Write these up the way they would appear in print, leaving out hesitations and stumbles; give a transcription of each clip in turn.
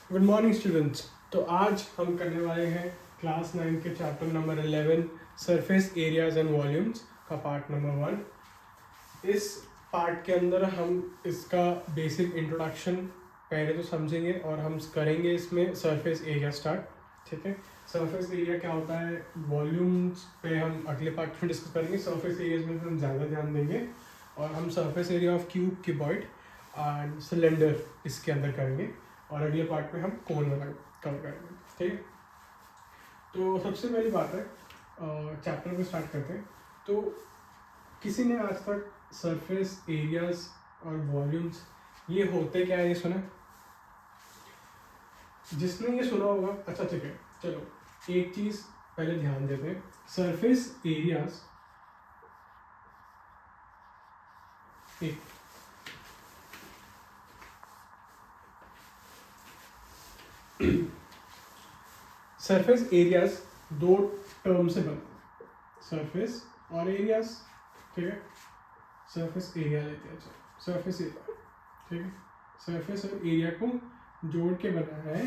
Good morning students. तो आज हम करने वाले हैं क्लास 9 के chapter number 11 surface areas and volumes का पार्ट नंबर 1। इस पार्ट के अंदर हम इसका बेसिक इंट्रोडक्शन पहले तो समझेंगे और हम करेंगे इसमें सरफेस एरिया स्टार्ट। ठीक है, सरफेस एरिया क्या होता है, वॉल्यूम्स पे हम अगले पार्ट में डिस्कस करेंगे। सरफेस एरियाज में हम ज़्यादा ध्यान देंगे और हम surface area of cube, cuboid and cylinder इसके अंदर करेंगे और अगले पार्ट में हम कोन वाला कवर करेंगे। ठीक है, तो सबसे पहली बात है, चैप्टर को स्टार्ट करते हैं। तो किसी ने आज तक सरफेस एरियाज और वॉल्यूम्स ये होते क्या है ये सुना? जिसने ये सुना होगा, अच्छा ठीक है, चलो एक चीज़ पहले ध्यान देते हैं। सरफेस एरियाज एक सरफेस एरियाज दो टर्म से बना, सरफेस और एरियाज। ठीक है, सरफेस एरिया लेते हैं, सरफेस एरिया। ठीक है, सरफेस और एरिया को जोड़ के बना है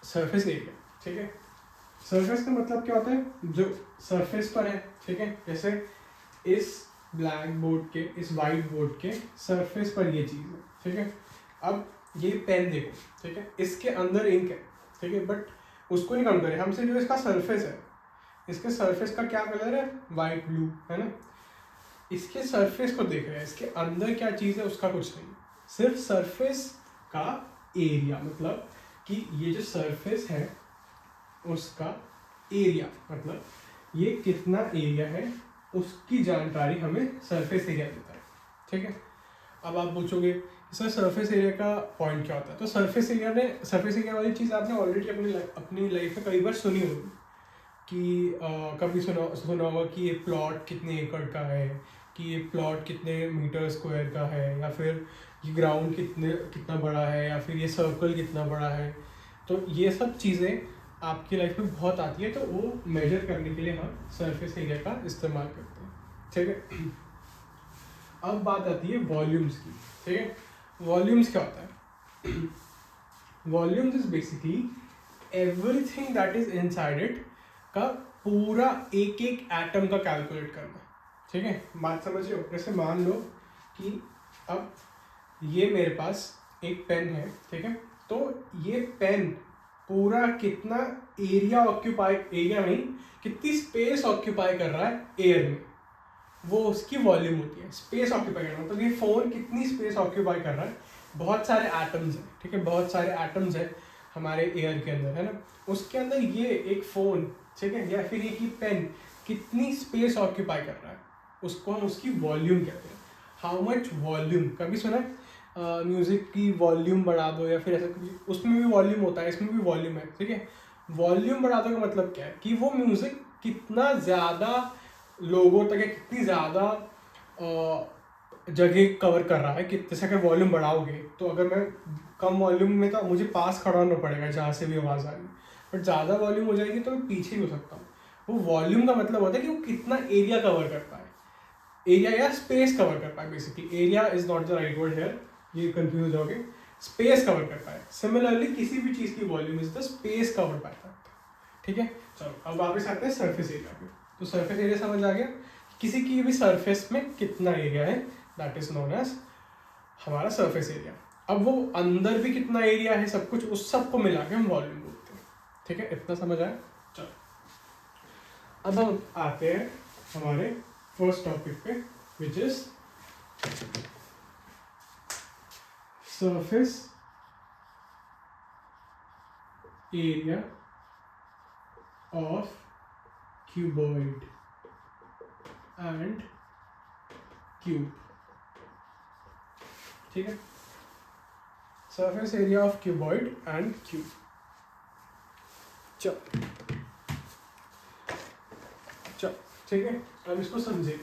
सरफेस एरिया। ठीक है, सरफेस का मतलब क्या होता है, जो सरफेस पर है। ठीक है, जैसे इस ब्लैक बोर्ड के, इस वाइट बोर्ड के सरफेस पर ये चीज़ है। ठीक है, अब ये पेन देखो, ठीक है, इसके अंदर इंक है। ठीक है, बट उसको नहीं काउंट करें हमसे, जो इसका सरफेस है, इसके सरफेस का क्या कलर है, वाइट ब्लू है ना। इसके सरफेस को देख रहे हैं, इसके अंदर क्या चीज़ है उसका कुछ नहीं, सिर्फ सरफेस का एरिया, मतलब कि ये जो सरफेस है उसका एरिया, मतलब ये कितना एरिया है उसकी जानकारी हमें सरफेस एरिया देता है। ठीक है, अब आप पूछोगे सर सरफेस एरिया का पॉइंट क्या होता है? तो सरफेस एरिया वाली चीज़ आपने ऑलरेडी अपनी लाइफ में कई बार सुनी होगी कि कभी सुना होगा कि ये प्लॉट कितने एकड़ का है, कि ये प्लॉट कितने मीटर स्क्वायर का है, या फिर ये ग्राउंड कितना बड़ा है, या फिर ये सर्कल कितना बड़ा है। तो ये सब चीज़ें आपकी लाइफ में बहुत आती है, तो वो मेजर करने के लिए हम सरफेस एरिया का इस्तेमाल करते हैं। ठीक है, अब बात आती है वॉल्यूम्स की। ठीक है, वॉल्यूम्स क्या होता है? Volumes is basically everything that is inside it का पूरा एक एक एटम का कैलकुलेट करना। ठीक है, बात समझ रहे हो? जैसे मान लो कि अब ये मेरे पास एक पेन है। ठीक है, तो ये पेन पूरा कितना एरिया ऑक्यूपाई, एरिया नहीं, कितनी स्पेस ऑक्यूपाई कर रहा है एयर में, वो उसकी वॉल्यूम होती है। स्पेस ऑक्यूपाई करना मतलब ये फ़ोन कितनी स्पेस ऑक्यूपाई कर रहा है। बहुत सारे एटम्स हैं, ठीक है, बहुत सारे एटम्स हैं हमारे एयर के अंदर, है ना। उसके अंदर ये एक फ़ोन, ठीक है, या फिर एक ही पेन कितनी स्पेस ऑक्यूपाई कर रहा है, उसको हम उसकी वॉल्यूम कहते हैं। हाउ मच वॉल्यूम, कभी सुना है म्यूज़िक की वॉल्यूम बढ़ा दो या फिर ऐसा कुछ, उसमें भी वॉल्यूम होता है, इसमें भी वॉल्यूम है। ठीक है, वॉल्यूम बढ़ा दो का मतलब क्या है कि वो म्यूज़िक कितना ज़्यादा लोगों तक है, कितनी ज़्यादा जगह कवर कर रहा है। कि जैसे अगर वॉल्यूम बढ़ाओगे तो अगर मैं कम वॉल्यूम में, तो मुझे पास खड़ा होना पड़ेगा जहाँ से भी आवाज़ आ रही है, बट ज़्यादा वॉल्यूम हो जाएगी तो मैं पीछे भी हो सकता हूँ। वो वॉल्यूम का मतलब होता है कि वो कितना एरिया कवर करता है, एरिया या स्पेस कवर करता है। Basically area is not the right word hair, ये कंफ्यूज हो गए। स्पेस कवर करता है। सिमिलरली किसी भी चीज़ की volume is the space cover पाता है। ठीक है, चलो अब वापस आते हैं सरफेस एरिया पे। तो सरफेस एरिया समझ आ गया, किसी की भी सरफेस में कितना एरिया है, दैट इज नोन एज हमारा सरफेस एरिया। अब वो अंदर भी कितना एरिया है, सब कुछ, उस सब को मिला के हम वॉल्यूम बोलते हैं। ठीक है, इतना समझ आया। चलो अब हम आते हैं हमारे फर्स्ट टॉपिक पे, which is surface area of cuboid and cube. ठीक है, surface area of cuboid and cube. चलो चलो ठीक है, अब इसको समझे।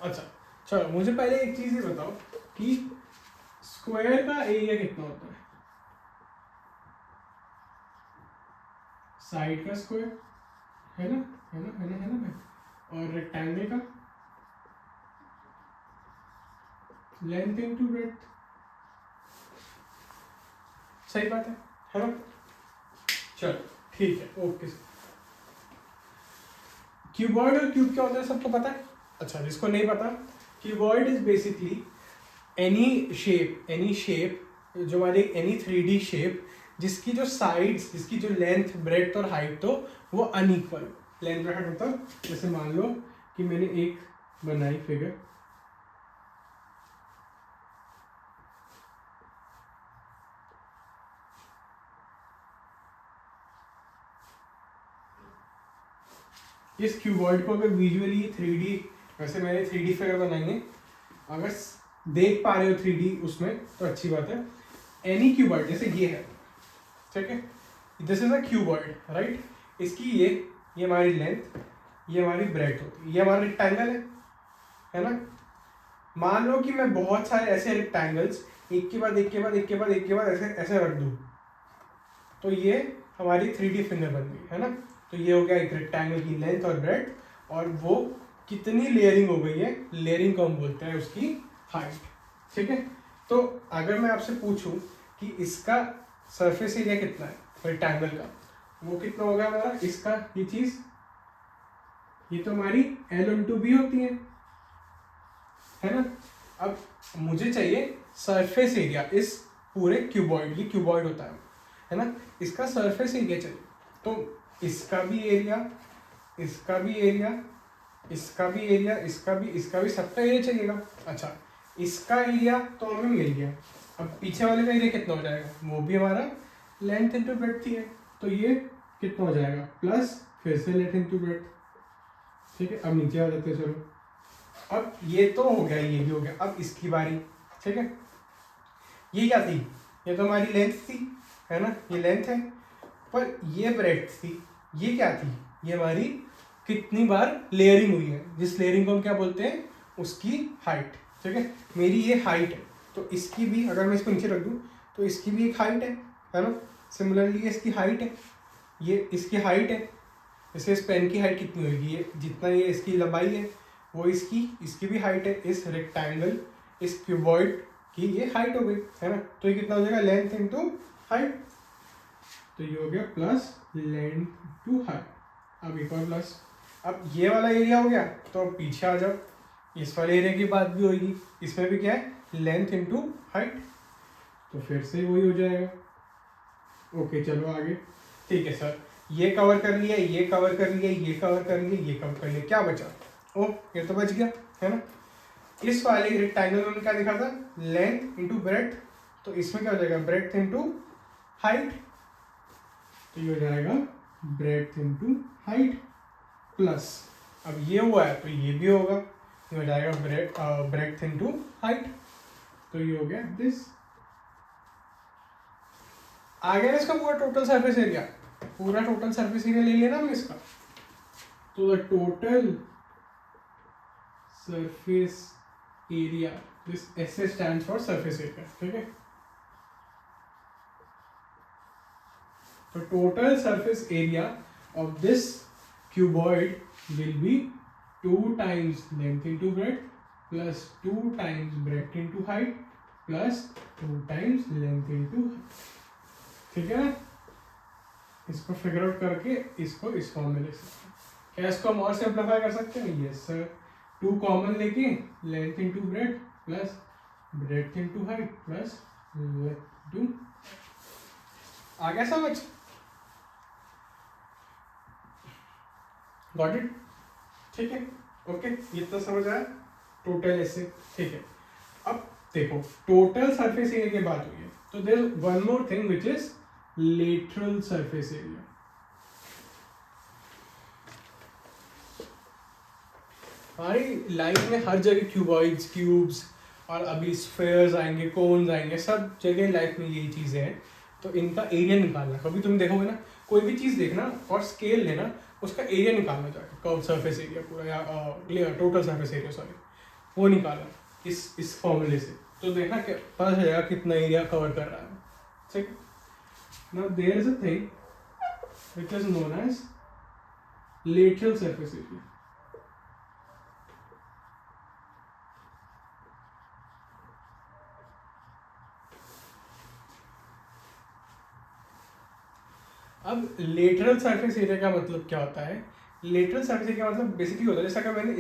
अच्छा चलो, मुझे पहले एक चीज ये बताओ कि स्क्वायर का एरिया कितना होता है? साइड का स्क्वायर है ना, है ना, है ना, है ना भाई। और रेक्टेंगल का लेंथ इंटू ब्रेड्थ। सही बात है ना? चलो ठीक है, ओके। क्यूबॉइड और क्यूब क्या होता है सबको पता है? अच्छा, जिसको नहीं पता, cuboid is basically any shape जो हमारी एनी 3D शेप जिसकी जो साइड्स, जिसकी जो लेंथ, ब्रेड्थ और हाइट हो वो अनइक्वल। लेंथ ब्रेड्थ मतलब जैसे मान लो कि मैंने एक बनाई फिगर, इस क्यूबॉइड को अगर विजुअली 3D, वैसे मैंने 3D फिगर बनाई है, अगर देख पा रहे हो 3D उसमें तो अच्छी बात है। एनी क्यूबॉइड जैसे ये है, ठीक है, this is a cuboid right. इसकी ये हमारी लेंथ, ये हमारी ब्रेड्थ होती है, ये हमारा रेक्टेंगल है ना। मान लो कि मैं बहुत सारे ऐसे रेक्टेंगल्स एक के बाद एक के बाद एक के बाद एक के बाद ऐसे ऐसे रख दूं, तो ये हमारी 3D फिंगर बन गई है ना। तो ये हो गया एक रेक्टेंगल की लेंथ और ब्रेड्थ, और वो कितनी लेयरिंग हो गई है, लेयरिंग को हम बोलते हैं उसकी हाइट, ठीक है। तो अगर मैं आपसे पूछूं कि इसका सरफेस एरिया कितना है रेक्टेंगल का, वो कितना होगा हमारा, इसका ये चीज, ये तो हमारी L/B होती है ना। अब मुझे चाहिए सरफेस एरिया इस पूरे क्यूबॉइड, ये क्यूबॉइड होता है ना, इसका सरफेस एरिया चाहिए। तो इसका भी एरिया, इसका भी एरिया, इसका भी एरिया, इसका भी सबका एरिया चाहिएगा। अच्छा, इसका एरिया तो हमें मिल गया, अब पीछे वाले का एरिया कितना हो जाएगा, वो भी हमारा लेंथ इंटू ब्रेड्थ ही है, तो ये कितना हो जाएगा, प्लस फिर से लेंथ इंटू ब्रेड्थ, ठीक है। अब नीचे आ जाते हैं, चलो। अब ये तो हो गया, ये भी हो गया, अब इसकी बारी, ठीक है। ये क्या थी, ये तो हमारी लेंथ थी है ना, ये लेंथ है, पर ये ब्रेड्थ थी, ये क्या थी, ये हमारी कितनी बार लेयरिंग हुई है, जिस लेयरिंग को हम क्या बोलते हैं, उसकी हाइट, ठीक है। मेरी ये हाइट है, तो इसकी भी, अगर मैं इसको नीचे रख दूं तो इसकी भी एक हाइट है ना। सिमिलरली इसकी हाइट है, ये इसकी हाइट है, जैसे इस पेन की हाइट कितनी होगी, ये जितना ये इसकी लंबाई है वो इसकी भी हाइट है, इस रेक्टेंगल, इस क्यूबॉइड की ये हाइट हो गई है ना। तो ये कितना हो जाएगा, लेंथ इंटू हाइट, तो ये हो गया प्लस लेंथ टू हाइट। अब एक और प्लस, अब ये वाला एरिया हो गया, तो अब पीछे आ जाओ, इस वाले एरिया की बात भी होगी, इसमें भी क्या है, लेंथ इंटू हाइट, तो फिर से वही हो जाएगा। ओके चलो आगे, ठीक है सर, ये कवर कर लिया, ये कवर कर लिया, ये कवर कर लिया, ये कवर कर लिया, क्या बचा, ओ ये तो बच गया है ना। इस वाले रेक्टेंगल में क्या लिखा था, लेंथ इंटू ब्रेड्थ, तो इसमें क्या हो जाएगा, ब्रेड्थ इंटू हाइट, तो ये हो जाएगा ब्रेड्थ इंटू हाइट प्लस, अब ये हुआ है तो ये भी होगा, ये हो जाएगा ब्रेड्थ इंटू हाइट, तो ये हो गया दिस। आ गया ना इसका पूरा टोटल सरफेस एरिया, पूरा टोटल सरफेस एरिया ले लिया ना हमने इसका, तो the total surface area, this SA stands for surface area, ठीक है। तो total surface area of this cuboid will be 2 times length into breadth plus 2 times breadth into height plus 2 times length into height, ठीक है। इसको figure out करके इसको इस form में लिख सकते हैं। क्या इसको हम और सिंप्लीफाई कर सकते हैं, यस सर, 2 कॉमन लेके length into breadth plus breadth into height plus length two, आ गया समझ, गॉट इट, ठीक है। ओके, ये तो समझ आया टोटल ऐसे, ठीक है। अब देखो टोटल सरफेस एरिया की बात हुई है, तो there one more thing which is lateral surface area. हमारी लाइफ में हर जगह क्यूबॉइड्स, क्यूब्स और अभी स्फेयर्स आएंगे, कोन्स आएंगे, सब जगह लाइफ में यही चीजें हैं। तो इनका एरिया निकालना, कभी तुम देखोगे ना, कोई भी चीज देखना और स्केल लेना, उसका एरिया निकालना जाके, कर्व सरफेस एरिया पूरा या टोटल सरफेस एरिया, सॉरी, वो निकालना इस फॉर्मूले से, तो देखना क्या पता चलेगा कितना एरिया कवर कर रहा है, ठीक। Now there is a thing which is known as lateral surface area. अब लेटरल सरफेस एरिया का मतलब क्या होता है? लेटरल सरफेस एरिया का मतलब बेसिकली होता है जैसा कि मैंने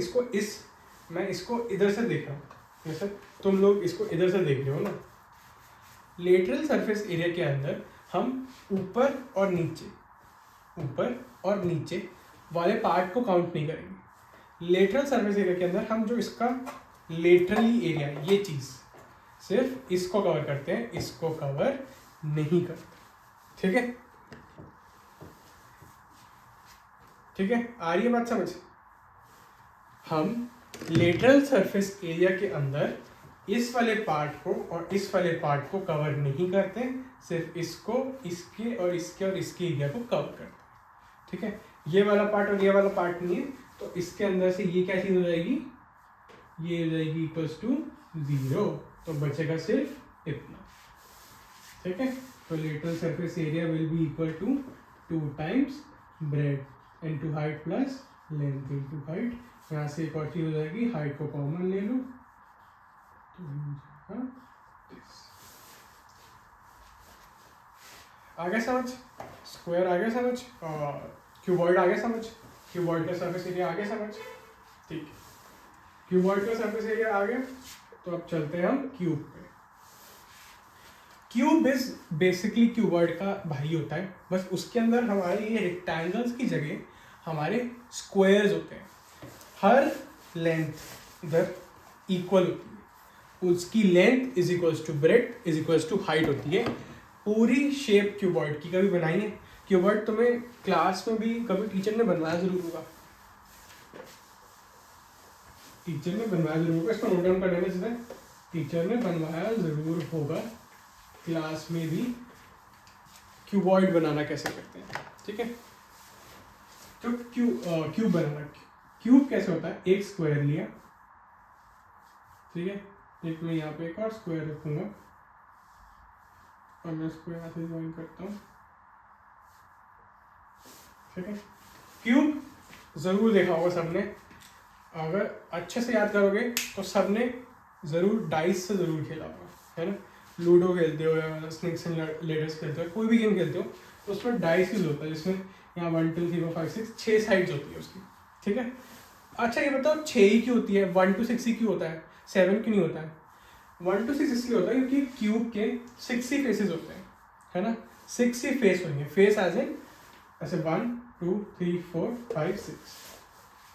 मैं इसको इधर से देख रहा हूँ, जैसे तुम लोग इसको इधर से देख रहे हो ना। लेटरल सरफेस एरिया के अंदर हम ऊपर और नीचे वाले पार्ट को काउंट नहीं करेंगे। लेटरल सरफेस एरिया के अंदर हम जो इसका लेटरली एरिया, ये चीज़ सिर्फ इसको कवर करते हैं, इसको कवर नहीं करते। ठीक है, ठीक है, आ रही है बात समझ? हम लेटरल सरफेस एरिया के अंदर इस वाले पार्ट को और इस वाले पार्ट को कवर नहीं करते, सिर्फ इसको, इसके और इसके एरिया को कवर करते हैं। ठीक है, ये वाला पार्ट और ये वाला पार्ट नहीं है, तो इसके अंदर से ये क्या चीज हो जाएगी, ये हो जाएगी इक्वल्स टू 0, तो बचेगा सिर्फ इतना। ठीक है, तो lateral surface area will be equal to 2 times breadth into height plus length into height. यहाँ से एक और चीज हो जाएगी, हाइट को कॉमन ले लो, तो आगे समझ, स्क्वायर आगे समझ, और क्यूबॉइड आगे समझ, क्यूबॉइड का सरफेस एरिया आगे समझ। ठीक है, क्यूबॉइड का सरफेस एरिया आ गया, तो अब चलते हैं हम क्यूब पे। क्यूब इज बेसिकली क्यूबॉइड का भाई होता है, बस उसके अंदर हमारे ये रेक्टेंगल्स की जगह हमारे स्क्वायर्स होते हैं। हर लेंथ इधर इक्वल होती है, उसकी length is equals to breadth is equals to height होती है। पूरी शेप क्यूबॉइड की कभी बनाई है? क्यूबॉइड तुम्हें क्लास में भी कभी टीचर ने बनवाया जरूर होगा, टीचर ने बनवाया जरूर होगा, इसको नोट डाउन करने में जिसने टीचर ने बनवाया जरूर होगा क्लास में भी, क्यूबॉइड बनाना कैसे करते हैं। ठीक है, तो क्यूब बनाना, क्यूब कैसे होता है? एक स्क्वायर लिया, ठीक है, एक मैं यहाँ पे एक और स्क्वायर रखूंगा और मैं इसको यहाँ से ज्वाइन करता हूँ। ठीक है, क्यूब जरूर देखा होगा सबने, अगर अच्छे से याद करोगे तो सबने जरूर डाइस से जरूर खेला होगा, है ना। लूडो खेलते हो या स्नेक्स एंड लेडर्स खेलते हो, कोई भी गेम खेलते हो तो उसमें डाइस यूज होता है, जिसमें यहाँ 1 2 3 4 5 6 6 साइड्स होती है उसकी। ठीक है, अच्छा ये बताओ 6 ही क्यों होती है, 1 to 6 ही क्यों होता है, 7 क्यों नहीं होता है? 1 to 6 इसलिए होता है क्योंकि क्यूब के 6 ही फेसेस होते हैं, है ना, 6 ही फेस होंगे, फेस एज इन ऐसे 1 2 3 4 5 6।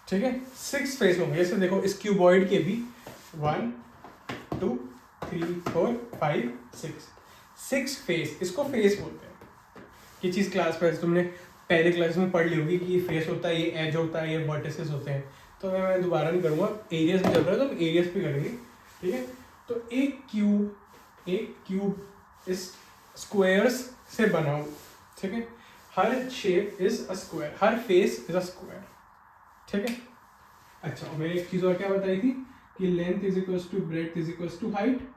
ठीक है, 6 फेस होंगे, जैसे देखो इस क्यूबॉइड के भी 1 2 3 4 5 6 फेस, इसको फेस बोलते हैं। ये चीज़ क्लास में तुमने पहले क्लास में पढ़ ली होगी कि ये फेस होता है, ये एज होता है, ये वर्टिसेस होते हैं, तो मैं दोबारा नहीं करूँगा, एरियाज में चल रहा है तो हम एरियाज पे करेंगे। ठीक है, तो एक क्यूब इस स्क्वायर्स से बना हुआ। ठीक है, हर शेप इज अ स्क्वायर, हर फेस इज अ स्क्वायर। ठीक है, अच्छा मैंने एक चीज़ और क्या बताई थी कि length is equals to breadth is equals to height.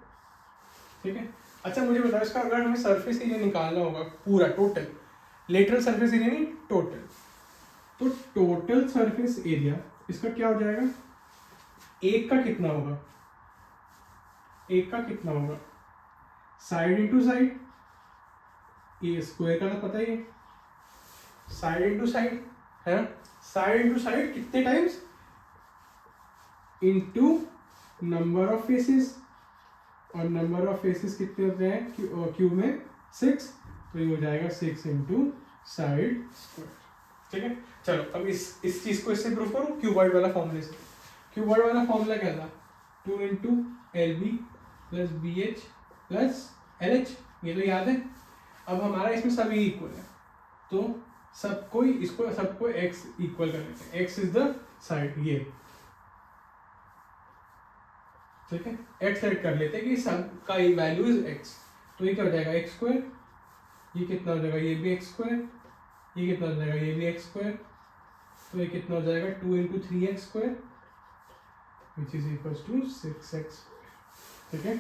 ठीक है, अच्छा मुझे बताओ इसका अगर हमें सरफेस एरिया निकालना होगा पूरा टोटल, लेटरल सरफेस एरिया नहीं टोटल, तो टोटल सरफेस एरिया इसका क्या हो जाएगा, एक का कितना होगा, एक का कितना होगा, साइड इंटू साइड, ये स्क्वायर का तो पता ही है, साइड इंटू साइड है ना, साइड इंटू साइड कितने times, into number of faces, और नंबर ऑफ फेसेस कितने होते हैं क्यूब में 6, तो ये हो जाएगा 6 इंटू साइड स्क्वायर। ठीक है, चलो अब इस चीज को इससे प्रूव करूँ क्यूबॉइड वाला फॉर्मूले से। क्यूबॉइड वाला फॉर्मूला क्या था, 2 into LB plus BH plus LH, ये तो याद है। अब हमारा इसमें सभी इक्वल है, तो सबको x इक्वल कर लेते हैं, x इज द साइड, ये ठीक है, x सेट कर लेते हैं कि सब का वैल्यू इज x, तो ये क्या हो जाएगा x स्क्वायर, ये कितना हो जाएगा, ये भी x स्क्वायर, ये कितना हो जाएगा, ये भी x स्क्वायर, तो ये कितना हो जाएगा 2 into 3x square which is equals to 6x। ठीक है,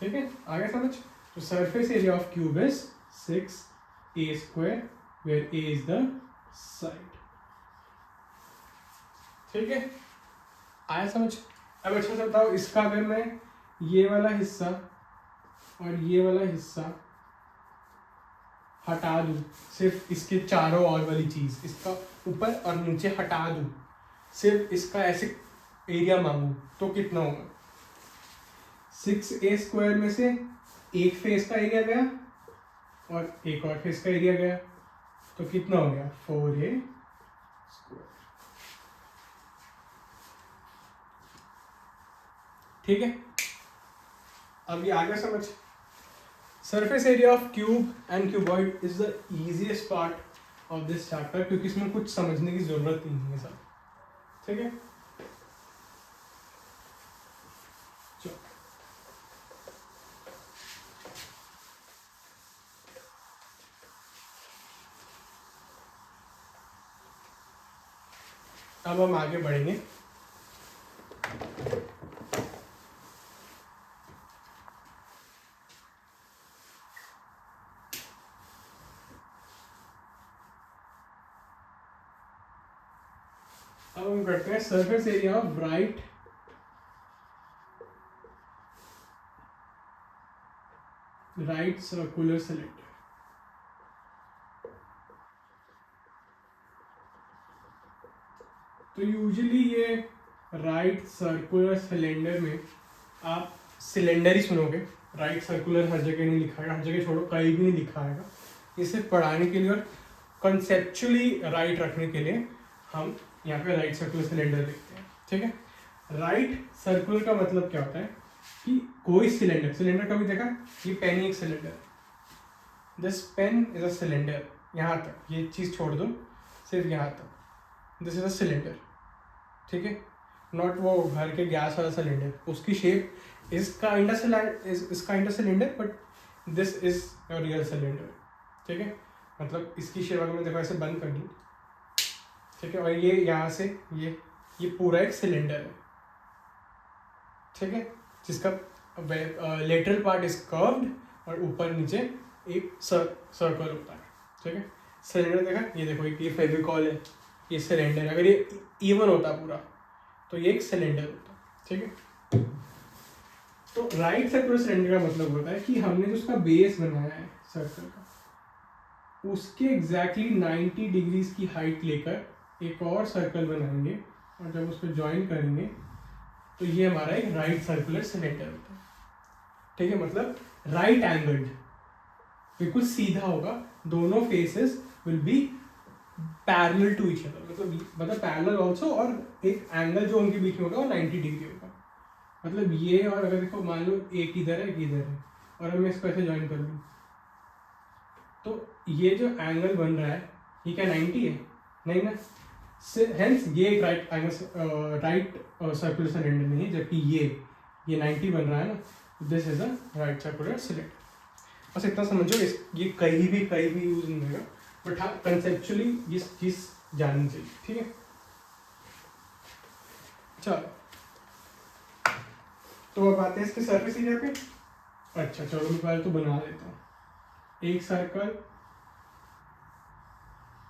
ठीक है, आगे समझ। तो surface area of cube is 6a square where a is the side. ठीक है, आया समझ। अब अच्छा से बताओ इसका अगर मैं ये वाला हिस्सा और ये वाला हिस्सा हटा दूँ, सिर्फ इसके चारों ओर वाली चीज़, इसका ऊपर और नीचे हटा दूँ, सिर्फ इसका ऐसे एरिया मांगू, तो कितना होगा? 6a² में से एक फेस का एरिया गया और एक और फेस का एरिया गया, तो कितना हो गया? 4a²। ठीक है, अब ये आगे समझ। Surface area of cube and cuboid is the easiest part of this chapter, क्योंकि इसमें कुछ समझने की जरूरत ही नहीं है सर। ठीक है, चलो अब हम आगे बढ़ेंगे। अब हम करते हैं surface area of right circular cylinder. तो यूजुअली ये राइट सर्कुलर सिलेंडर में आप सिलेंडर ही सुनोगे, राइट सर्कुलर हर जगह नहीं लिखा है, हर जगह छोड़ो कहीं भी नहीं लिखा है। इसे पढ़ाने के लिए और कंसेप्चुअली राइट रखने के लिए हम यहाँ पे राइट सर्कुलर सिलेंडर लिखते हैं। ठीक है, राइट सर्कुलर का मतलब क्या होता है कि कोई सिलेंडर कभी देखा, ये पेन एक cylinder, this pen is a cylinder, यहाँ तक ये चीज़ छोड़ दो, सिर्फ यहाँ तक, दिस इज अ सिलेंडर। ठीक है, नॉट वो घर के गैस वाला सिलेंडर, उसकी shape is kind of cylinder but this is a real cylinder. ठीक है, मतलब इसकी शेप अगर मैं देखो ऐसे बंद कर दूँ, ठीक है, और ये यहाँ से ये पूरा एक सिलेंडर है। ठीक है, जिसका लेटरल पार्ट इज कर्व्ड और ऊपर नीचे एक सर्कल होता है। ठीक है, सिलेंडर देखा, ये देखो ये फेविकॉल है, ये सिलेंडर, अगर ये इवन होता पूरा तो ये एक सिलेंडर होता। ठीक है, तो राइट सर्कुलर सिलेंडर का मतलब होता है कि हमने जो उसका बेस बनाया है सर्कल का, उसके एग्जैक्टली 90 डिग्रीज की हाइट लेकर एक और सर्कल बनाएंगे और जब उसको ज्वाइन करेंगे तो ये हमारा एक राइट सर्कुलर सिलेंडर होता है। ठीक है, मतलब राइट एंगल्ड, बिल्कुल सीधा होगा, दोनों faces will be parallel to each other, मतलब पैरेलल ऑल्सो, और एक एंगल जो उनके बीच में होगा वो 90 डिग्री होगा। मतलब ये, और अगर देखो मान लो एक इधर है एक इधर है और मैं इसको ऐसे ज्वाइन कर दूँ, तो ये जो एंगल बन रहा है ये क्या 90 है? नहीं ना, हेंस ये एक राइट सर्कुलर सिलेंडर नहीं है, जबकि ये 90 बन रहा है ना, this is a right circular cylinder. बस इतना समझो, ये कहीं भी यूज नहीं होगा, बट हाँ कंसेप्चुअली ये चीज़ जाननी चाहिए। ठीक है, चलो तो अब आते हैं इसके सरफेस एरिया पे। अच्छा चलो मैं पहले तो बना लेता हूँ, एक सर्कल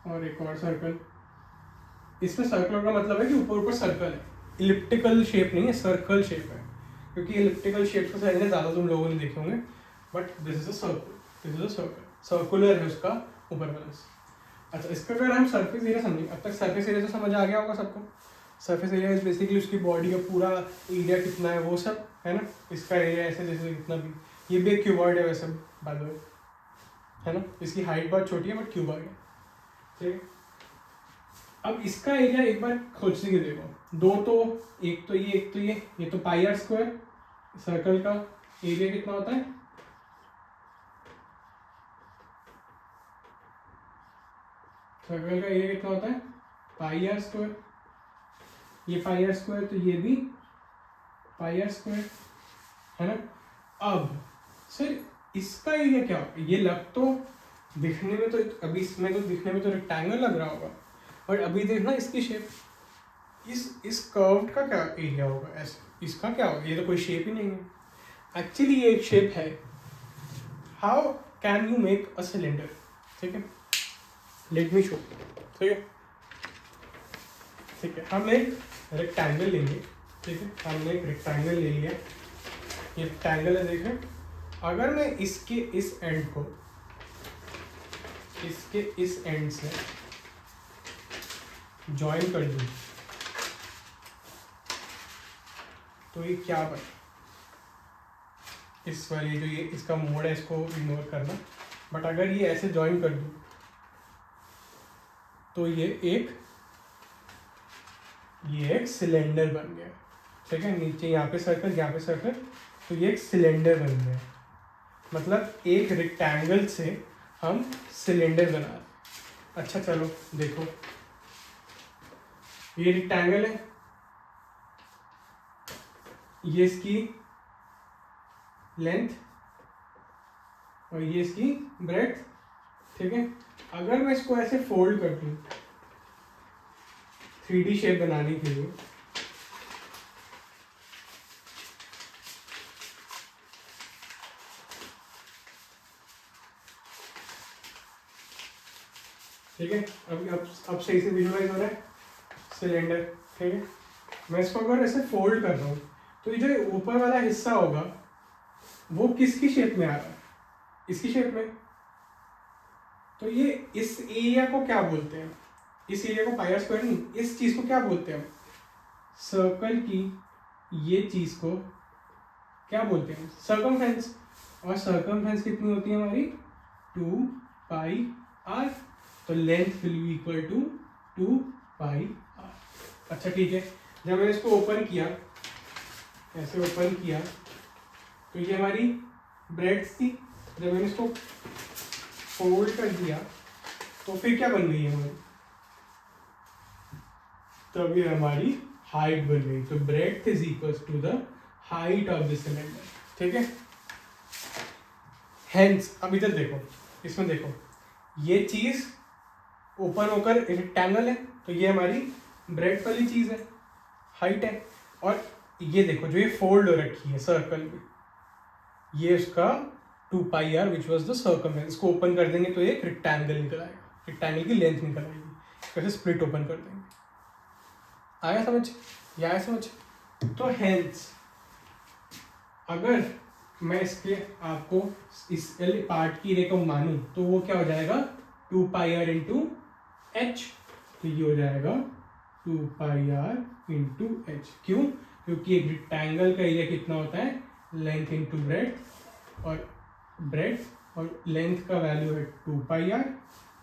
और एक और सर्कल। इसमें सर्कल का मतलब है कि ऊपर ऊपर सर्कल है, इलिप्टिकल शेप नहीं है, सर्कल शेप है, क्योंकि इलिप्टिकल शेप का सिलेंडर ज़्यादा तुम लोगों ने देखे होंगे, but this is a circle, this is a circle, circular है उसका ऊपर वाला। अच्छा, इसका अगर हम सरफेस एरिया समझें, अब तक सरफेस एरिया तो समझ आ गया होगा सबको। सरफेस एरिया इज बेसिकली उसकी बॉडी का पूरा एरिया कितना है वो सब, है ना। इसका एरिया ऐसे जैसे कितना भी, ये भी एक क्यूबॉइड है वैसे बाय द वे, है ना, इसकी हाइट बहुत छोटी है बट क्यूबॉइड है। ठीक है, अब इसका एरिया एक बार खोजने के देखो, दो तो एक तो ये तो πr², सर्कल का एरिया कितना होता है? सर्कल का एरिया कितना होता है? πr², ये πr², तो ये भी πr², है ना। अब सर इसका एरिया क्या होगा? ये लग तो दिखने में तो, अभी इसमें तो दिखने में तो रेक्टेंगल लग रहा होगा, बट अभी देखना इसकी शेप, इस कर्व्ड का क्या एरिया होगा? ऐसे इसका क्या होगा? ये तो कोई शेप ही नहीं है। एक्चुअली ये एक शेप है। How can you make a cylinder? ठीक है, लेट मी शो। ठीक है, ठीक है, हम एक रेक्टेंगल लेंगे। ठीक है, हमने एक रेक्टेंगल ले लिया, ये रेक्टेंगल है, देख रहे हैं, अगर मैं इसके इस एंड को इसके इस एंड से ज्वाइन कर दूं तो ये क्या बने, इस वाली जो ये इसका मोड है इसको इग्नोर करना, बट अगर ये ऐसे ज्वाइन कर दूं तो ये एक सिलेंडर बन गया, ठीक है। नीचे यहाँ पे सर्कल, यहाँ पे सर्कल, तो ये एक सिलेंडर बन गया। मतलब एक रेक्टेंगल से हम सिलेंडर बना रहे। अच्छा चलो देखो, ये रेक्टेंगल है, ये इसकी लेंथ और ये इसकी ब्रेड्थ, ठीक है। अगर मैं इसको ऐसे फोल्ड कर दूं 3D शेप बनाने के लिए, ठीक है। अब सही से विजुअलाइज हो रहा है सिलेंडर, ठीक है। मैं इसको अगर ऐसे फोल्ड कर रहा हूँ तो ये जो ऊपर वाला हिस्सा होगा वो किसकी शेप में आ रहा है, इसकी शेप में। तो ये इस एरिया को क्या बोलते हैं, इस एरिया को पाई आर स्क्वायर नहीं, इस चीज को क्या बोलते हैं, सर्कल की ये चीज को क्या बोलते हैं, सर्कमफ्रेंस। और सर्कमफ्रेंस कितनी होती है हमारी, 2 पाई आर। तो length will be equal to 2 pi R. अच्छा ठीक है, जब मैंने इसको ओपन किया, ऐसे ओपन किया, तो ये हमारी ब्रेड्स थी। जब मैंने इसको फोल्ड कर दिया तो फिर क्या बन गई हमारी, तब ये हमारी हाइट बन गई। तो breadth is equal to the height of the cylinder, ठीक है। हेंस अब इधर देखो, इसमें देखो, ये चीज ओपन होकर रेक्टेंगल है, तो ये हमारी ब्रेड वाली चीज है, हाइट है। और ये देखो जो ये फोल्ड हो रखी है सर्कल में, ये उसका 2 pi R which was the circumference. इसको ओपन कर देंगे तो एक रेक्टेंगल निकल आएगा, रेक्टेंगल की लेंथ निकल आएगी। कैसे स्प्लिट ओपन कर देंगे, आया समझ, ये आया समझ। तो हेंस अगर मैं इसके आपको इस पार्ट की रेखा मानूं तो वो क्या हो जाएगा, 2 पाई आर इंटू एच। तो ये हो जाएगा 2 पाई आर इंटू एच। क्यों, क्योंकि एक रेक्टेंगल का एरिया कितना होता है, लेंथ इंटू ब्रेड्थ, और ब्रेड्थ और लेंथ का वैल्यू है 2 पाई आर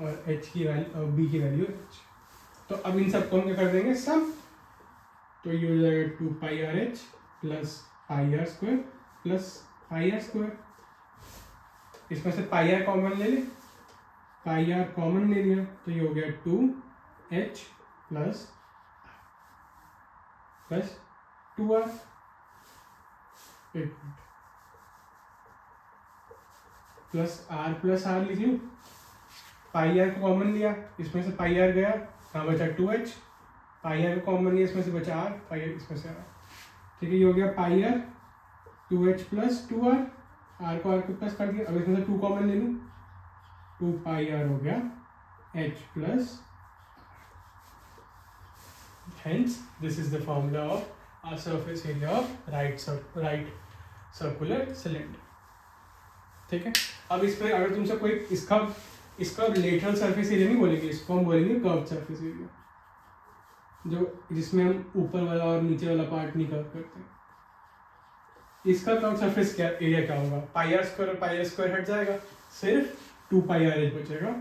और एच की वैल्यू, बी की वैल्यू एच। तो अब इन सबको हम क्या कर देंगे सम, तो ये हो जाएगा 2 pi R H plus pi R square plus pi R square. इसमें से पाई आर कॉमन ले ले, पाई आर कॉमन ले लिया तो ये हो गया 2h plus 2r। Plus are लिख लूँ, पाई आर को कॉमन लिया, इसमें से पाई आर गया, कहाँ बचा 2h, पाई आर को कॉमन लिया, इसमें से बचा r, पाई आर इसमें से r, ठीक है। ये हो गया pi R 2h plus 2r, r को r को प्लस कर दिया। अब इसमें से 2 कॉमन ले लूँ, 2 पाई आर हो गया h plus, hence this is the formula of a surface area of right circular cylinder, ठीक है। अब इस पर अगर तुमसे कोई इसका लेटरल सरफेस एरिया नहीं बोलेंगे, इसको हम बोलेंगे कर्व सरफेस एरिया, जो जिसमें हम ऊपर वाला और नीचे वाला पार्ट नहीं कर्व करते। इसका कर्व सरफेस क्या एरिया क्या होगा, पाई आर स्क्वायर हट जाएगा, सिर्फ 2 पाई आर एच बचेगा।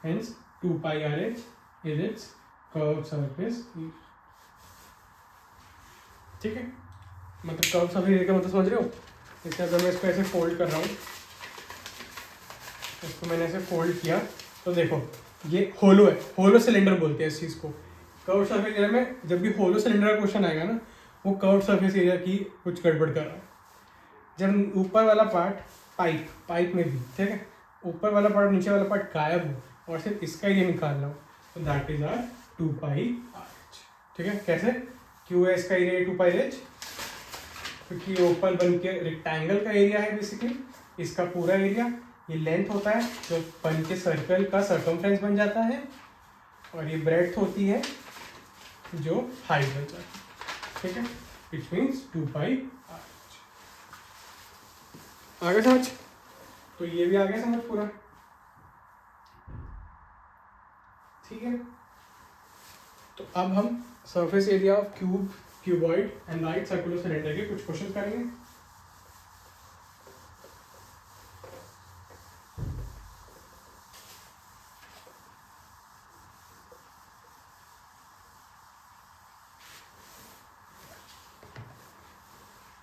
Hence 2 pi R H is it's curve surface, ठीक है। मतलब कर्व सरफेस एरिया का मतलब समझ रहे हो। इसके अगर मैं इसको ऐसे फोल्ड कर रहा हूँ, इसको मैंने ऐसे फोल्ड किया तो देखो ये होलो है, होलो सिलेंडर बोलते हैं इस चीज़ को। कर्व सरफेस एरिया में जब भी होलो सिलेंडर का क्वेश्चन आएगा ना, वो कर्व सरफेस एरिया की कुछ गड़बड़ कर रहा है। जब ऊपर वाला पार्ट पाइप में भी, ठीक है, ऊपर वाला पार्ट नीचे वाला पार्ट गायब हो और सिर्फ इसका एरिया निकालना हो, तो that is R 2 pi R H, ठीक है। कैसे, क्यों है इसका एरिया 2 पाई एच, क्योंकि ओपन बन के रेक्टेंगल का एरिया है बेसिकली, इसका पूरा एरिया, ये लेंथ होता है जो बन के सर्कल का सर्कमफ्रेंस बन जाता है, और ये ब्रेड्थ होती है जो हाइट बन जाती है, ठीक है, which means 2 pi R H. आ गया समझ? तो ये भी आ गया समझ पूरा, ठीक है। तो अब हम surface area of cube, cuboid and right circular cylinder के कुछ क्वेश्चन करेंगे।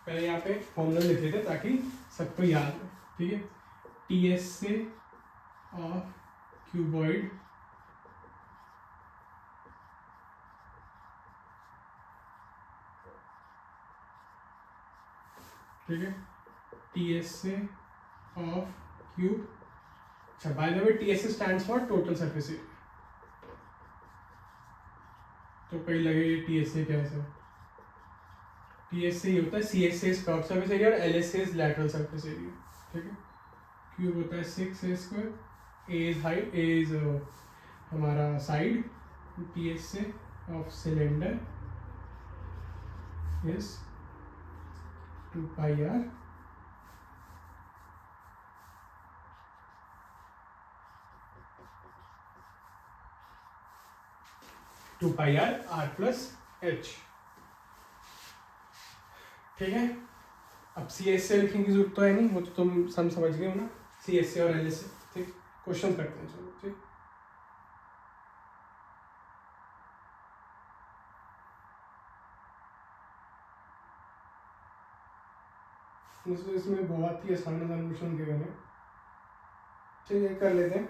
पहले यहाँ पे फॉर्मूला लिख लेते ताकि सबको याद हो, ठीक है। टी एस से ऑफ क्यूबॉइड ठीक है, टी एस से ऑफ क्यूब। अच्छा, by the way T S stands for total surface area. तो कई लगे टी एस से कैसे, टी एस से ये होता है सी एस से कर्व सरफेस एरिया और एल एस से लैटरल सरफेस एरिया, ठीक है। क्यूब होता है 6a², A is height, A is हमारा साइड, टी एस से of cylinder is 2πr, r plus h, ठीक है। अब सी एस से लिखने की जरूरत तो है नहीं, वो तो तुम समझ गए हो ना, सी एस से और एल एस से, ठीक। क्वेश्चन करते हैं चलो, ठीक। इसमें बहुत ही आसान क्वेश्चन के बने, ठीक है, कर लेते हैं।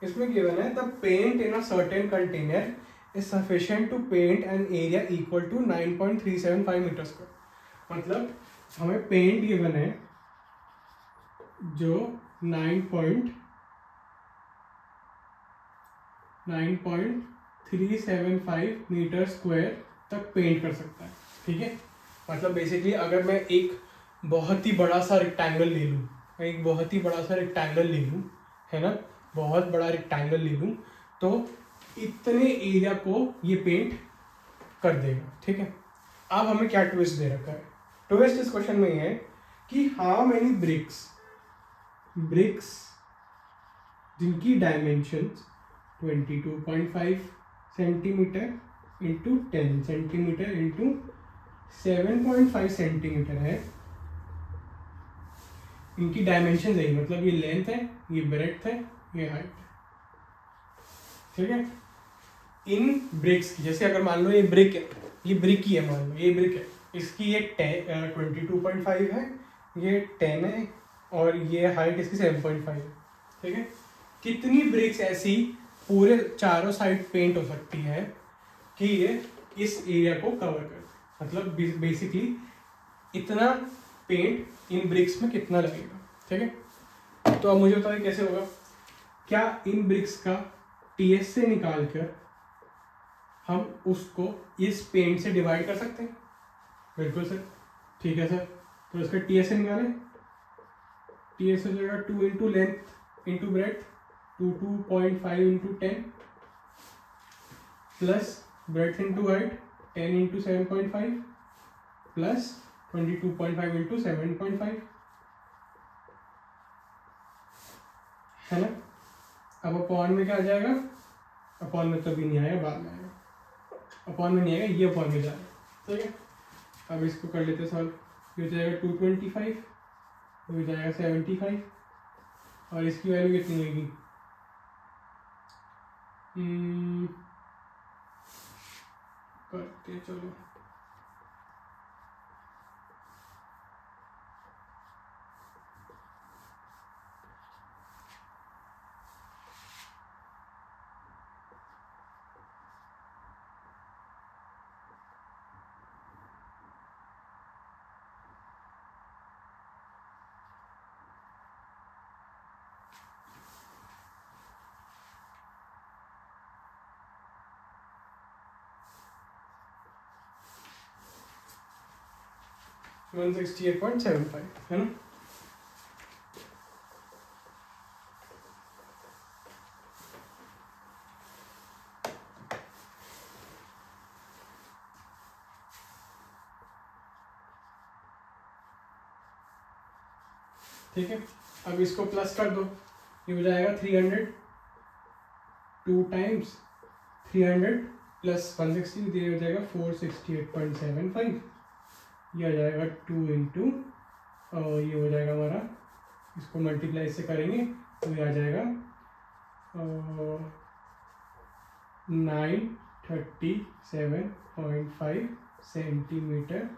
इसमें गिवन है the paint in a certain container is sufficient to paint an area equal to 9.375 meter square. मतलब हमें पेंट गिवन है जो 9.375 मीटर स्क्वायर तक पेंट कर सकता है, ठीक है। मतलब बेसिकली अगर मैं एक बहुत ही बड़ा सा रेक्टेंगल ले लूँ, एक बहुत ही बड़ा सा रेक्टेंगल ले लूँ, है ना, बहुत बड़ा रेक्टेंगल ले लूँ, तो इतने एरिया को ये पेंट कर देगा, ठीक है। अब हमें क्या ट्विस्ट दे रखा है, ट्विस्ट इस क्वेश्चन में है कि हाउ मेनी ब्रिक्स जिनकी dimensions 22.5 centimetre into 10 centimetre into 7.5 centimetre है, इनकी डायमेंशन है, मतलब ये लेंथ है, ये ब्रेड्थ है, ये हाइट, ठीक है। इन ब्रिक्स की, जैसे अगर मान लो ये ब्रिक है, ये ब्रिक ही है, मान लो ये ब्रिक है, इसकी ये 22.5 है, ये 10 है, और ये हाइट इसकी 7.5 है, ठीक है। कितनी ब्रिक्स ऐसी पूरे चारों साइड पेंट हो सकती है कि ये इस एरिया को कवर कर, मतलब बेसिकली इतना पेंट इन ब्रिक्स में कितना लगेगा, ठीक है। तो अब मुझे बताइए कैसे होगा, क्या इन ब्रिक्स का टीएस से निकाल कर हम उसको इस पेंट से डिवाइड कर सकते हैं? बिल्कुल सर, ठीक है सर। तो इसका टीएस से निकालें, टीएस हो जाएगा 2 into length into breadth, 2.5 into 10 plus breadth into height 10 into 7.5 plus 22.5 into 7.5, है ना। अब अपॉन में क्या आ जाएगा, अपॉन में तो भी नहीं आएगा, बाद में आएगा, अपॉन में नहीं आएगा, ये अपॉन में जाएगा, ठीक है। अब इसको कर लेते सॉल्व, ये हो जाएगा 225, हो जाएगा 75, और इसकी वैल्यू कितनी होगी, करते चलो, वन 168.75, है ना। ठीक है, अब इसको प्लस कर दो, ये हो जाएगा 300, 2 टाइम्स 300 प्लस 160, ये हो जाएगा 468.75, ये आ जाएगा 2 इंटू, और ये हो जाएगा हमारा, इसको मल्टीप्लाई से करेंगे तो ये आ जाएगा 937.5 सेंटीमीटर।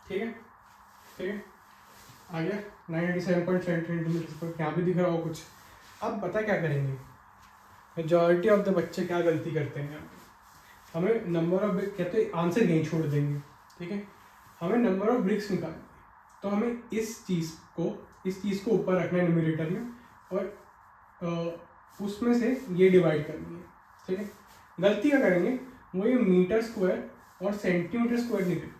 ठीक है, ठीक है, आ गया 987.7 सेंटीमीटर। यहाँ भी दिख रहा हो कुछ। अब पता क्या करेंगे, मेजॉरिटी ऑफ द बच्चे क्या गलती करते हैं, हमें नंबर ऑफ ब्रिक्स, कहते हैं आंसर यहीं छोड़ देंगे। ठीक है, हमें नंबर ऑफ ब्रिक्स निकालनी, तो हमें इस चीज़ को ऊपर रखना है न्यूमरेटर में, और उसमें से ये डिवाइड करनी है। ठीक है, गलती क्या करेंगे, वो ये मीटर स्क्वायर और सेंटीमीटर स्क्वायर नहीं करते,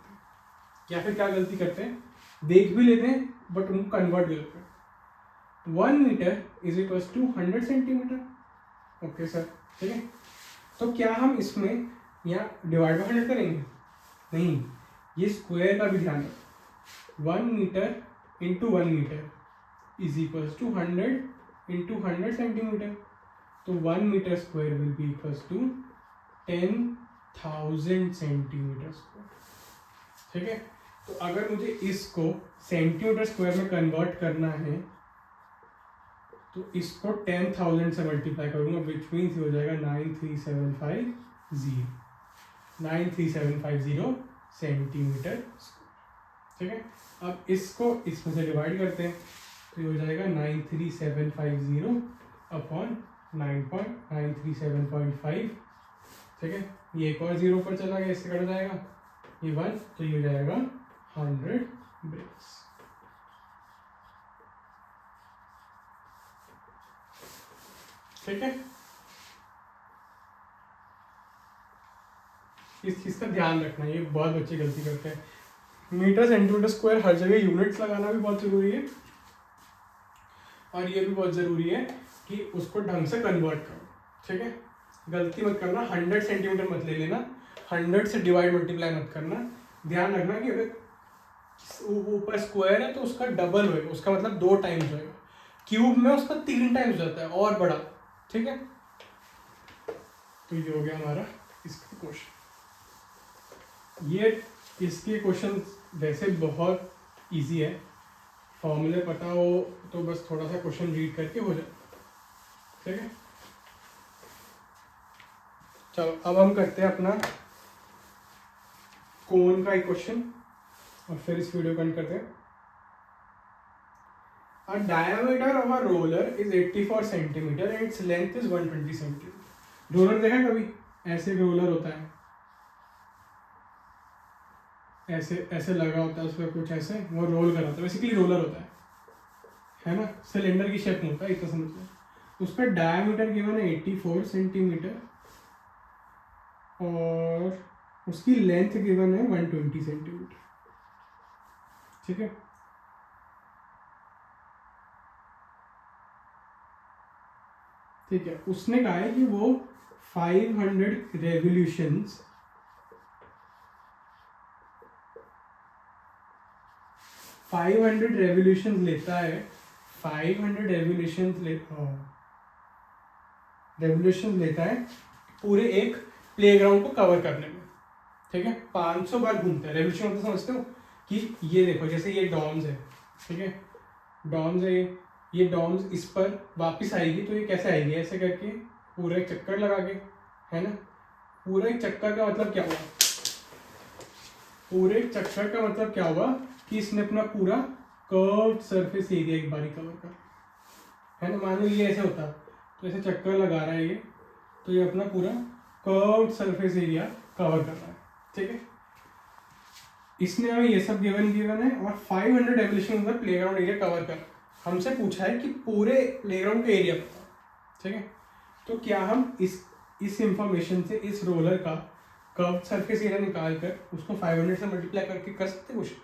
या फिर क्या गलती करते हैं, देख भी लेते हैं बट उनको कन्वर्ट करते हैं। 1 meter is equal to 100 centimeter. Okay sir, ठीक है, तो क्या हम इसमें यहाँ डिवाइड बाय 100 करेंगे? नहीं, ये स्क्वायर का भी ध्यान रखो। 1 meter into 1 meter is equal to 100 into 100 centimeter, तो 1 meter square will be equal to 10,000 centimeter square. ठीक है, तो अगर मुझे इसको सेंटीमीटर स्क्वायर में कन्वर्ट करना है तो इसको 10,000 से मल्टीप्लाई करूंगा, विच मीन्स हो जाएगा 93750 सेंटीमीटर। ठीक है, अब इसको इसमें से डिवाइड करते हैं तो ये हो जाएगा 93750 अपॉन 9.937.5। ठीक है, ये एक और जीरो पर चला गया, इससे कट जाएगा ये 1, तो ये हो जाएगा 100 ब्रिक्स। ठीक है, इस चीज का ध्यान रखना, ये बहुत बच्चे गलती करते हैं। मीटर सेंटीमीटर स्क्वायर हर जगह यूनिट्स लगाना भी बहुत जरूरी है, और ये भी बहुत जरूरी है कि उसको ढंग से कन्वर्ट करो। ठीक है, गलती मत करना, 100 सेंटीमीटर मत ले लेना, 100 से डिवाइड मल्टीप्लाई मत करना। ध्यान रखना कि अगर ऊपर स्क्वायर है तो उसका डबल होएगा, उसका मतलब 2 टाइम्स होएगा, क्यूब में उसका 3 टाइम्स जाता है और बड़ा। ठीक है, तो ये हो गया हमारा इसका क्वेश्चन। ये इसके क्वेश्चन वैसे बहुत इजी है, फॉर्मूले पता हो तो बस थोड़ा सा क्वेश्चन रीड करके हो जाए। ठीक है, चलो अब हम करते हैं अपना कोन का एक क्वेश्चन और फिर इस वीडियो को एंड करते हैं। A diameter of a roller is 84 centimeter and its length is 120 centimeter. Roller देखा कभी? ऐसे रोलर होता है, ऐसे ऐसे लगा होता है उसमें कुछ ऐसे, वो रोल कर होता है, बेसिकली रोलर होता है ना, सिलेंडर की शेप में होता है, इतना समझ लो। उसका डायमीटर गिवन है 84 सेंटीमीटर और उसकी लेंथ गिवन है 120 सेंटीमीटर। ठीक है, ठीक है, उसने कहा है कि वो 500 रेवोल्यूशंस लेता है, 500 रेवोल्यूशंस लेता है पूरे एक प्लेग्राउंड को कवर करने में। ठीक है, 500 बार घूमता है। रेवोल्यूशन मतलब समझते हो कि ये देखो, जैसे ये डॉम्स है, ठीक है, डॉम्स है, ये डॉम्स इस पर वापस आएगी तो ये कैसे आएगी, ऐसे करके पूरा एक चक्कर लगा के, है ना। पूरा एक चक्कर का मतलब क्या हुआ, पूरे चक्कर का मतलब क्या हुआ कि इसने अपना पूरा कर्व्ड सरफेस एरिया एक बारी कवर कर, है ना। मान लो ये ऐसे होता तो ऐसे चक्कर लगा रहा है ये, तो ये अपना पूरा कर्व्ड सरफेस एरिया कवर कर रहा है। ठीक है, इसने हमें ये सब गिवन है और 500 रेवोल्यूशन का प्लेग्राउंड एरिया कवर कर, हमसे पूछा है कि पूरे प्लेग्राउंड का एरिया बताओ। ठीक है, तो क्या हम इस इंफॉर्मेशन से इस रोलर का कर्व सरफेस एरिया निकाल कर उसको 500 से मल्टीप्लाई करके कर सकते हैं क्वेश्चन?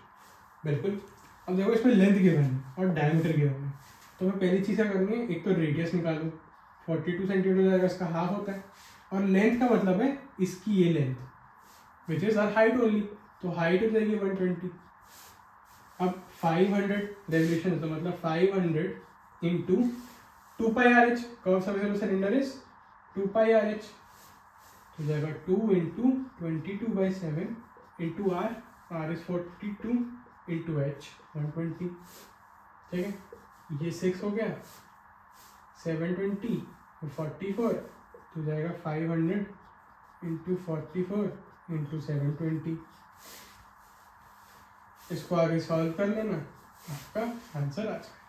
बिल्कुल। अब देखो इसमें लेंथ गिवन है और डायमीटर गिवन है, तो मैं पहली चीज़ क्या करूँगी, एक तो रेडियस निकालूँ, 42 सेंटीमीटर जाएगा, इसका हाफ होता है, और लेंथ का मतलब है इसकी ये length which is R height only, तो हाइट हो जाएगी 120। अब 500 रेवोल्यूशन तो मतलब 500 into 2πRh, curve surface of cylinder is 2πRh, तो जाएगा 2 into 22/7 into R is 42 into H 120। ठीक है, ये 6 हो गया, 720 44, तो जाएगा 500 इंटू 44 इंटू 720। इसको आगे सॉल्व कर लेना, आपका आंसर आ जाएगा।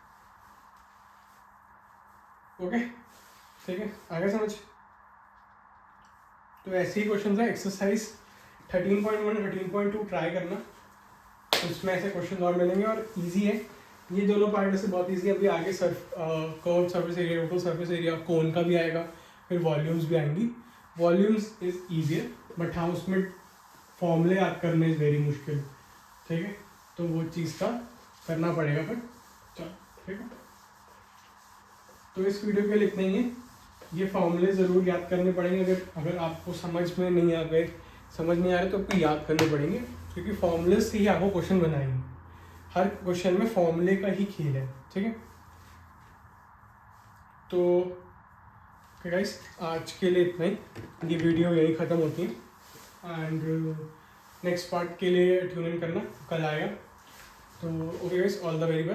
ओके, ठीक है, आगे समझ। तो ऐसे ही क्वेश्चन है। एक्सरसाइज 13.1 13.2 ट्राई करना, उसमें ऐसे क्वेश्चन और मिलेंगे और इजी है ये दोनों पार्ट से, बहुत इजी है। अभी आगे curve surface area, total surface area, cone का भी आएगा, फिर वॉल्यूम्स भी आएंगी। वॉल्यूम्स इज ईजियर, बट हाँ उसमें फॉर्मूले याद करने इज वेरी मुश्किल। ठीक है, तो वो चीज़ का करना पड़ेगा फिर। चलो ठीक है, तो इस वीडियो के लिए इतना ही है। ये फॉर्मूले ज़रूर याद करने पड़ेंगे, अगर आपको समझ में नहीं आ गए, समझ नहीं आ रहे तो आपको याद करने पड़ेंगे, क्योंकि फॉर्मूले से ही आपको क्वेश्चन बनाएंगे। हर क्वेश्चन में फॉर्मूले का ही खेल है। ठीक है, तो गाइस आज के लिए इतना ही, ये वीडियो यही ख़त्म होती है। एंड नेक्स्ट पार्ट के लिए ट्यून इन करना, कल आएगा। तो okay guys, all the very best.